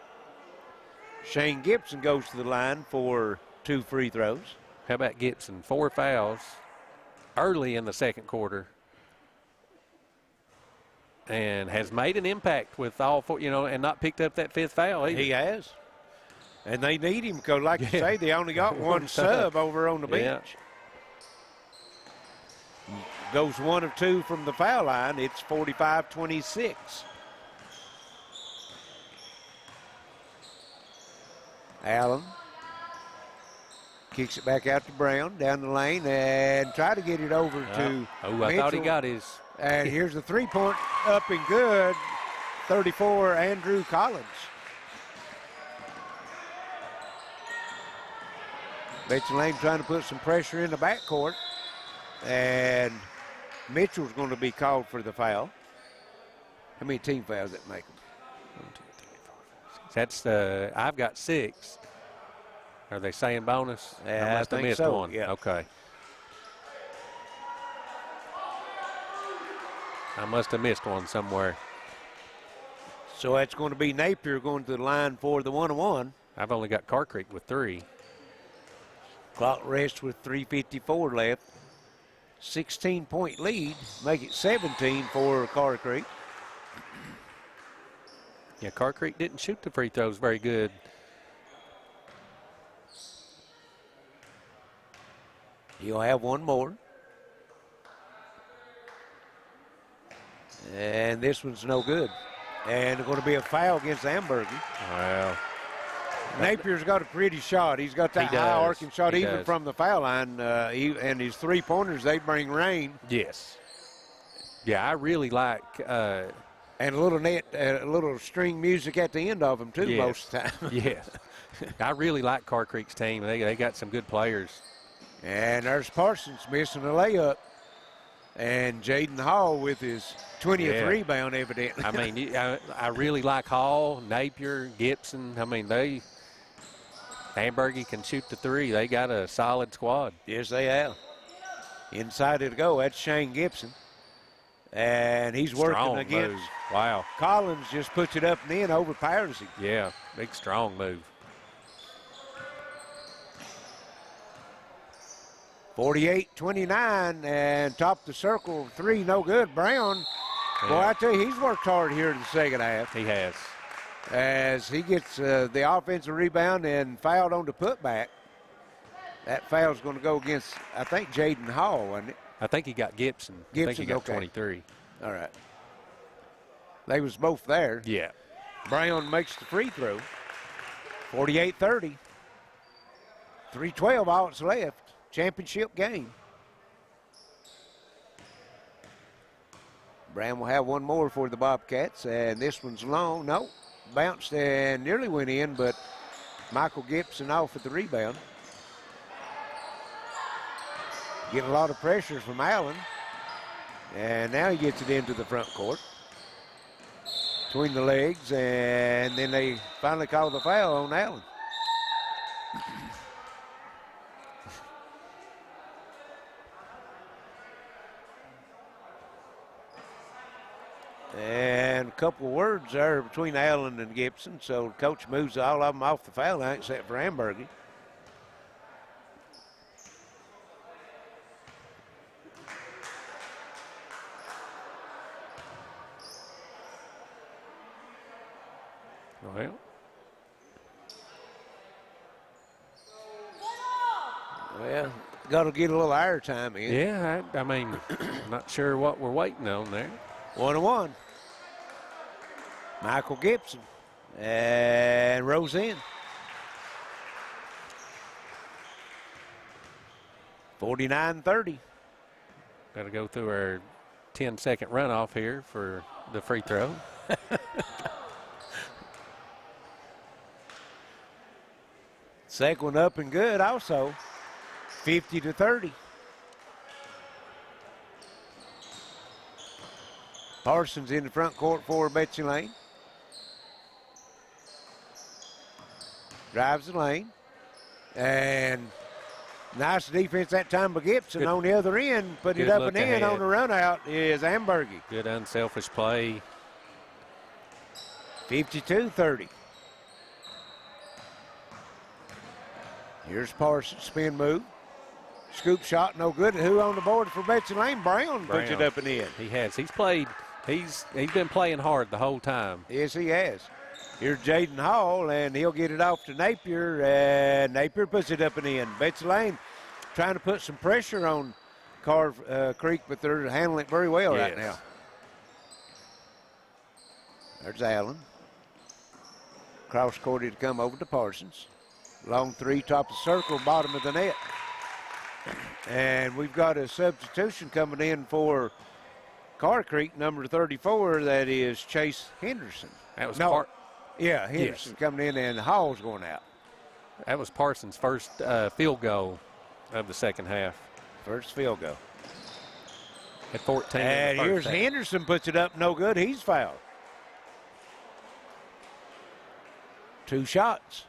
Shane Gibson goes to the line for 2 free throws. How about Gibson? 4 fouls early in the second quarter. And has made an impact with all 4, and not picked up that 5th foul either. He has. And they need him because, like you say, they only got one sub over on the bench. Goes 1 of 2 from the foul line. It's 45-26. Allen kicks it back out to Brown, down the lane, and try to get it over to Mitchell. I thought he got his. And here's the 3-point up and good. 34, Andrew Collins. Betsy Layne trying to put some pressure in the backcourt. And Mitchell's going to be called for the foul. How many team fouls that make him? 1, 2, 3, 4, 5, 6. That's I've got 6. Are they saying bonus? Yeah, I must have missed one. Yeah. Okay. I must have missed one somewhere. So that's going to be Napier going to the line for the 1-on-1. I've only got Carr Creek with 3. Clock rests with 3:54 left. 16-point lead, make it 17 for Carr Creek. Yeah, Carr Creek didn't shoot the free throws very good. He'll have one more. And this one's no good. And it's going to be a foul against Amberger. Well, Napier's got a pretty shot. He's got that high arcing shot even from the foul line. And his 3-pointers, they bring rain. Yes. Yeah, I really like. And a little little string music at the end of them, too, most of the time. Yes. I really like Carr Creek's team. They got some good players. And there's Parsons missing a layup. And Jaden Hall with his 20th rebound, evidently. I mean, I really like Hall, Napier, Gibson. I mean, Amberger can shoot the 3. They got a solid squad. Yes, they have. Inside it go. That's Shane Gibson. And he's working against. Move. Wow. Collins just puts it up and in, overpowers him. Yeah, big strong move. 48-29, and top the circle, 3, no good. Brown, boy, I tell you, he's worked hard here in the second half. He has. As he gets the offensive rebound and fouled on the putback. That foul's going to go against, I think, Jaden Hall, wasn't it? I think he got Gibson. I think he got 23. All right. They was both there. Yeah. Brown makes the free throw. 48-30. 3:12 hours left. Championship game. Brown will have one more for the Bobcats, and this one's long. No, bounced and nearly went in, but Michael Gibson off at the rebound. Getting a lot of pressure from Allen, and now he gets it into the front court. Between the legs, and then they finally call the foul on Allen. And a couple of words there between Allen and Gibson. So coach moves all of them off the foul line except for Amberger. Well, Well, got to get a little air time in. Yeah, I mean, not sure what we're waiting on there. 1-1. Michael Gibson and Roseanne. 49-30. Got to go through our 10-second runoff here for the free throw. Second one up and good also. 50-30. Parsons in the front court for Betsy Layne. Drives the lane. And nice defense that time by Gibson. Good. On the other end, put it up and in on the run out is Ambergy. Good unselfish play. 52-30. Here's Parsons, spin move. Scoop shot, no good. Who on the board for Betsy Layne? Brown puts it up and in. He has. He's played. He's been playing hard the whole time. Yes, he has. Here's Jaden Hall, and he'll get it off to Napier, and Napier puts it up and in. Betsy Layne trying to put some pressure on Carr Creek, but they're handling it very well right now. There's Allen. Cross court to come over to Parsons. Long three, top of the circle, bottom of the net. And we've got a substitution coming in for Carr Creek, number 34. That is Chase Henderson. That was Yeah, Henderson coming in, and Hall's going out. That was Parsons' first field goal of the second half. First field goal. At 14. And here's Henderson, puts it up, no good. He's fouled. 2 shots.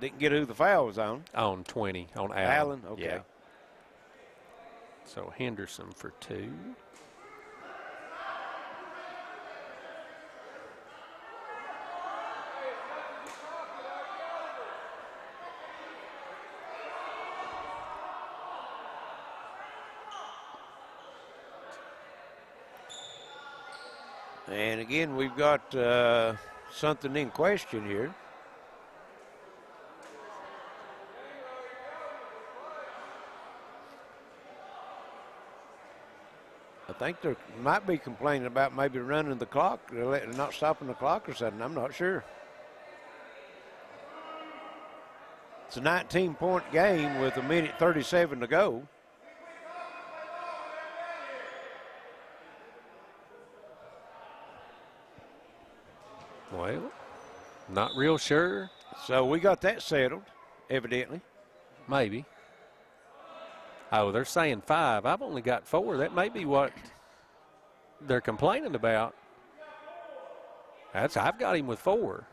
Didn't get who the foul was on. On 20, on Allen. Allen, okay. Yeah. So Henderson for 2. And again, we've got something in question here. I think they might be complaining about maybe running the clock, not stopping the clock or something. I'm not sure. It's a 19-point game with 1:37 to go. Well, not real sure. So we got that settled, evidently. Maybe. Oh, they're saying 5. I've only got 4. That may be what they're complaining about. I've got him with 4.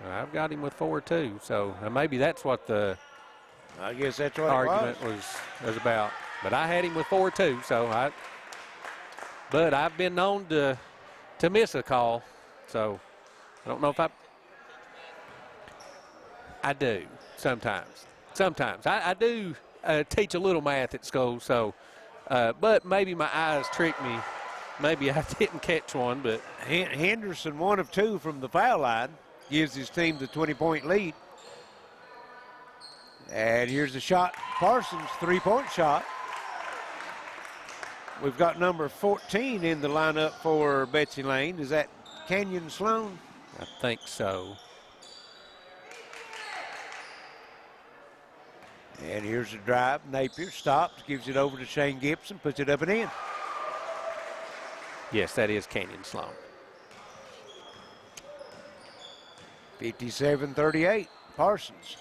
I've got him with 4 too. So maybe that's what the I guess that's what argument was about. But I had him with 4 too. So but I've been known to miss a call. So I don't know if I do sometimes. Sometimes. I do teach a little math at school, so but maybe my eyes tricked me. Maybe I didn't catch one, but Henderson, 1 of 2 from the foul line, gives his team the 20-point lead. And here's the shot. Parsons, 3-point shot. We've got number 14 in the lineup for Betsy Layne. Is that Canyon Sloan? I think so. And here's the drive. Napier stops, gives it over to Shane Gibson, puts it up and in. Yes, that is Canyon Sloan. 57-38, Parsons.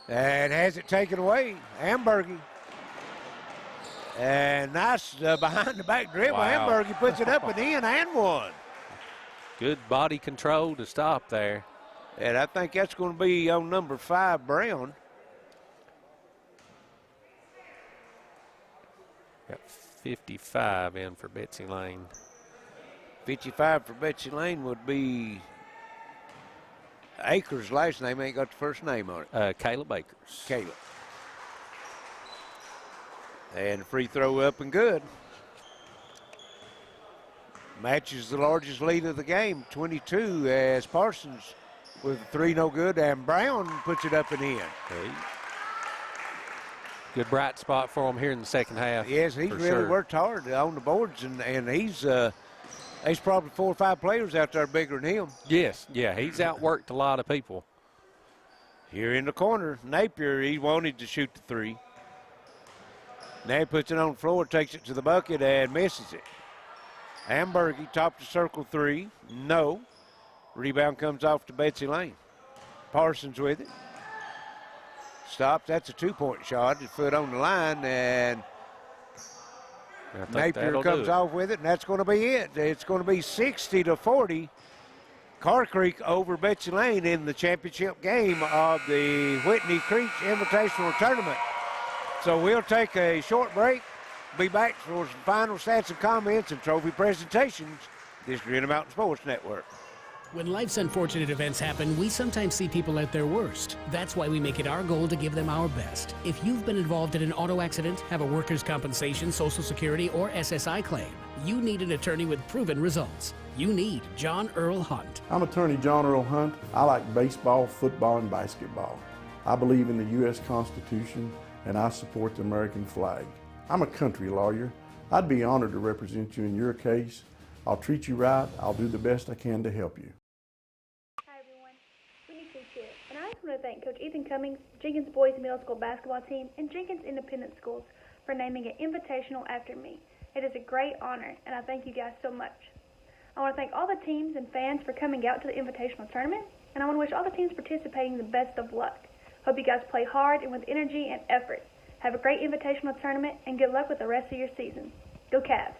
And has it taken away, Ambergy. And nice behind the back dribble. Wow. Ambergy puts it up and in and one. Good body control to stop there. And I think that's going to be on number 5, Brown. Got 55 in for Betsy Layne. 55 for Betsy Layne would be Akers' last name. Ain't got the first name on it. Caleb Akers. Caleb. And free throw up and good. Matches the largest lead of the game, 22, as Parsons with 3 no good, and Brown puts it up and in. Good bright spot for him here in the second half. Yes, he's really worked hard on the boards, and he's probably 4 or 5 players out there bigger than him. Yes, yeah, he's outworked a lot of people. Here in the corner, Napier, he wanted to shoot the 3. Now he puts it on the floor, takes it to the bucket, and misses it. Ambergy, top to circle 3, no. Rebound comes off to Betsy Layne. Parsons with it. Stops, that's a 2-point shot. His foot on the line, and Napier comes off with it, and that's going to be it. It's going to be 60-40. Carr Creek over Betsy Layne in the championship game of the Whitney Creech Invitational Tournament. So we'll take a short break. Be back for some final stats and comments and trophy presentations. This is Green Mountain Sports Network. When life's unfortunate events happen, we sometimes see people at their worst. That's why we make it our goal to give them our best. If you've been involved in an auto accident, have a workers' compensation, Social Security, or SSI claim, you need an attorney with proven results. You need John Earl Hunt. I'm attorney John Earl Hunt. I like baseball, football, and basketball. I believe in the U.S. Constitution, and I support the American flag. I'm a country lawyer. I'd be honored to represent you in your case. I'll treat you right. I'll do the best I can to help you. Hi everyone, Whitney Creech here, and I just want to thank Coach Ethan Cummings, Jenkins Boys Middle School basketball team, and Jenkins Independent Schools for naming an Invitational after me. It is a great honor, and I thank you guys so much. I want to thank all the teams and fans for coming out to the Invitational Tournament, and I want to wish all the teams participating the best of luck. Hope you guys play hard and with energy and effort. Have a great Invitational Tournament, and good luck with the rest of your season. Go Cavs!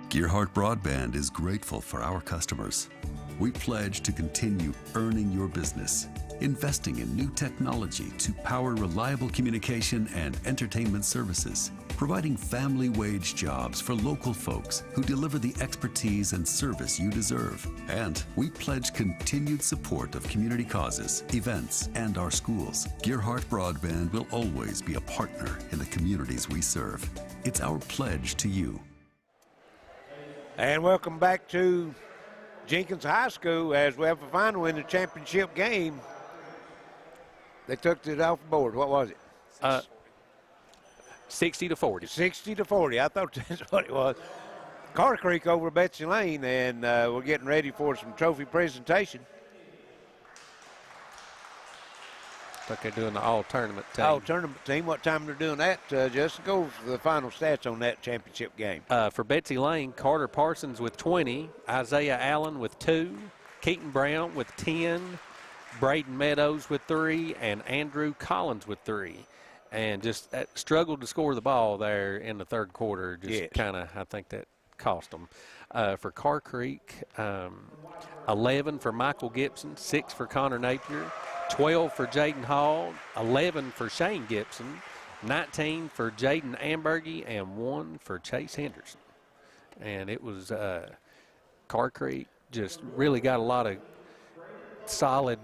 Gearhart Broadband is grateful for our customers. We pledge to continue earning your business, investing in new technology to power reliable communication and entertainment services, providing family wage jobs for local folks who deliver the expertise and service you deserve. And we pledge continued support of community causes, events, and our schools. Gearhart Broadband will always be a partner in the communities we serve. It's our pledge to you. And welcome back to Jenkins High School as we have a final in the championship game. They took it off the board. What was it? 60-40. 60-40. I thought that's what it was. Carr Creek over Betsy Layne, and we're getting ready for some trophy presentation. I think they're doing the all-tournament team. All-tournament team. What time they're doing that, Justin? Go for the final stats on that championship game. For Betsy Layne, Carter Parsons with 20, Isaiah Allen with 2, Keaton Brown with 10, Braden Meadows with 3, and Andrew Collins with 3. And just struggled to score the ball there in the third quarter. Just kind of, I think that cost them. For Carr Creek, 11 for Michael Gibson, 6 for Connor Napier, 12 for Jaden Hall, 11 for Shane Gibson, 19 for Jaden Ambergy, and 1 for Chase Henderson. And it was Carr Creek just really got a lot of solid,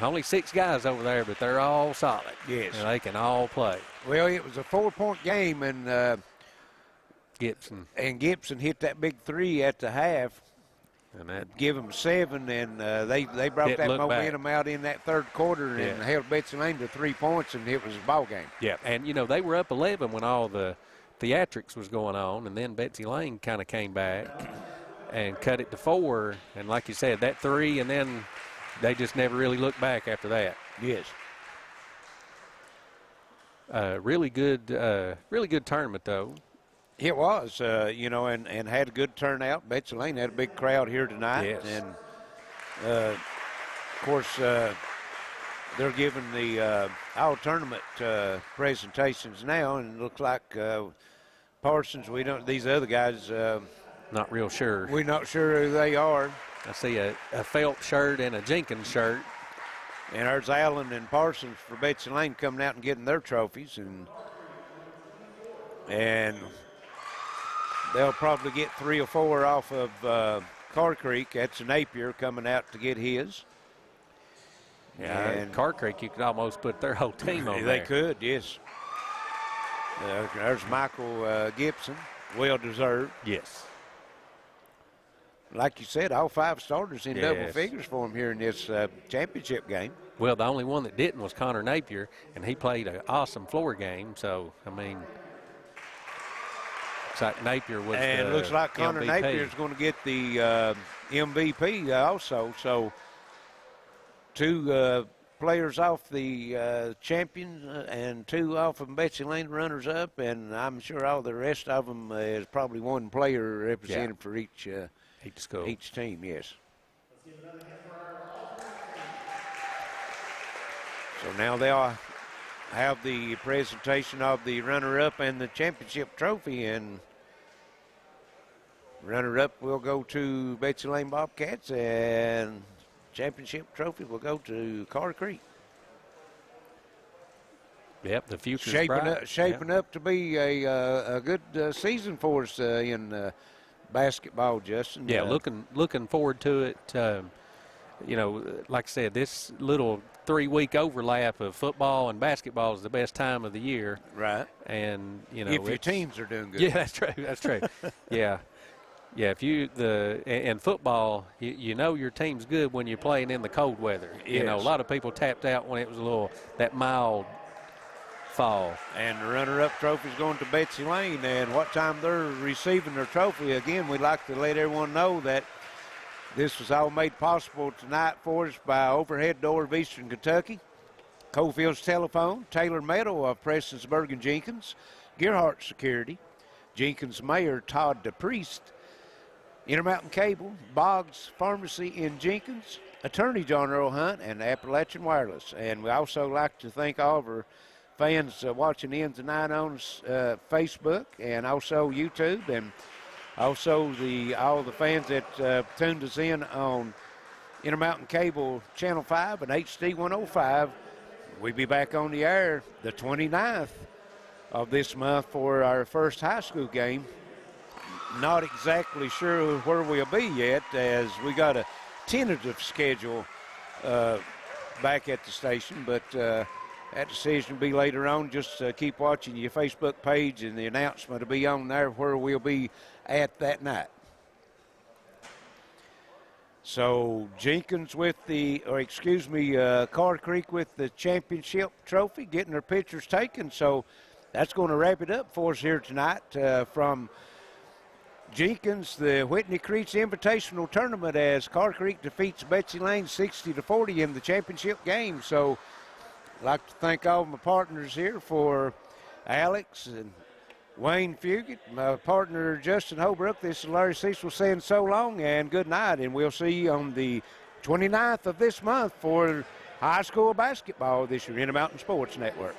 only 6 guys over there, but they're all solid. Yes. And they can all play. Well, it was a 4-point game, and Gibson hit that big 3 at the half. And that give them 7, and they brought that momentum out in that third quarter and held Betsy Layne to 3 points, and it was a ball game. Yeah, and they were up 11 when all the theatrics was going on, and then Betsy Layne kind of came back and cut it to 4, and like you said, that 3, and then they just never really looked back after that. Yes. Really good tournament though. It was, and had a good turnout. Betsy Layne had a big crowd here tonight. Yes. And, of course, they're giving the all-tournament presentations now, and it looks like Parsons, these other guys. Not real sure. We're not sure who they are. I see a Phelps shirt and a Jenkins shirt. And there's Allen and Parsons for Betsy Layne coming out and getting their trophies. And they'll probably get 3 or 4 off of Carr Creek. That's a Napier coming out to get his. Yeah, and Carr Creek, you could almost put their whole team on they there. Could, yes. There's Michael Gibson, well-deserved. Yes. like you said, all 5 starters in double Yes. figures for them here in this championship game. Well, the only one that didn't was Connor Napier, and he played an awesome floor game. So, I mean, looks like Napier was and the looks like Connor MVP. Napier is going to get the MVP also. So 2 players off the champion and 2 off of Betsy Layne runners-up, and I'm sure all the rest of them is probably 1 player represented for each school, each team. Yes. So now they'll have the presentation of the runner-up and the championship trophy, and runner-up will go to Betsy Layne Bobcats, and championship trophy will go to Carr Creek. Yep, the future's shaping up to be a good season for us in basketball, Justin. Yeah, looking forward to it. You know, like I said, this little 3-week overlap of football and basketball is the best time of the year. Right. And, you know, if your teams are doing good. Yeah, that's true. That's true. Yeah. Yeah, if you and football, you know your team's good when you're playing in the cold weather. Yes. You know, a lot of people tapped out when it was that mild fall. And the runner-up trophy is going to Betsy Layne. And what time they're receiving their trophy, again, we'd like to let everyone know that this was all made possible tonight for us by Overhead Door of Eastern Kentucky, Coalfields Telephone, Taylor Meadow of Prestonsburg and Jenkins, Gerhardt Security, Jenkins Mayor Todd DePriest, Intermountain Cable, Boggs Pharmacy in Jenkins, Attorney John Earl Hunt, and Appalachian Wireless. And we also like to thank all of our fans watching in tonight on Facebook and also YouTube, and also all the fans that tuned us in on Intermountain Cable Channel 5 and HD 105. We'll be back on the air the 29th of this month for our first high school game. Not exactly sure where we'll be yet, as we got a tentative schedule back at the station, but that decision will be later on. Just keep watching your Facebook page, and the announcement will be on there where we'll be at that night. So Jenkins Carr Creek with the championship trophy, getting their pictures taken. So that's going to wrap it up for us here tonight from Jenkins, the Whitney Creech Invitational Tournament, as Carr Creek defeats Betsy Layne 60-40 in the championship game. So I'd like to thank all of my partners here, for Alex and Wayne Fugit, my partner Justin Holbrook. This is Larry Cecil saying so long and good night, and we'll see you on the 29th of this month for high school basketball this year, Intermountain Sports Network.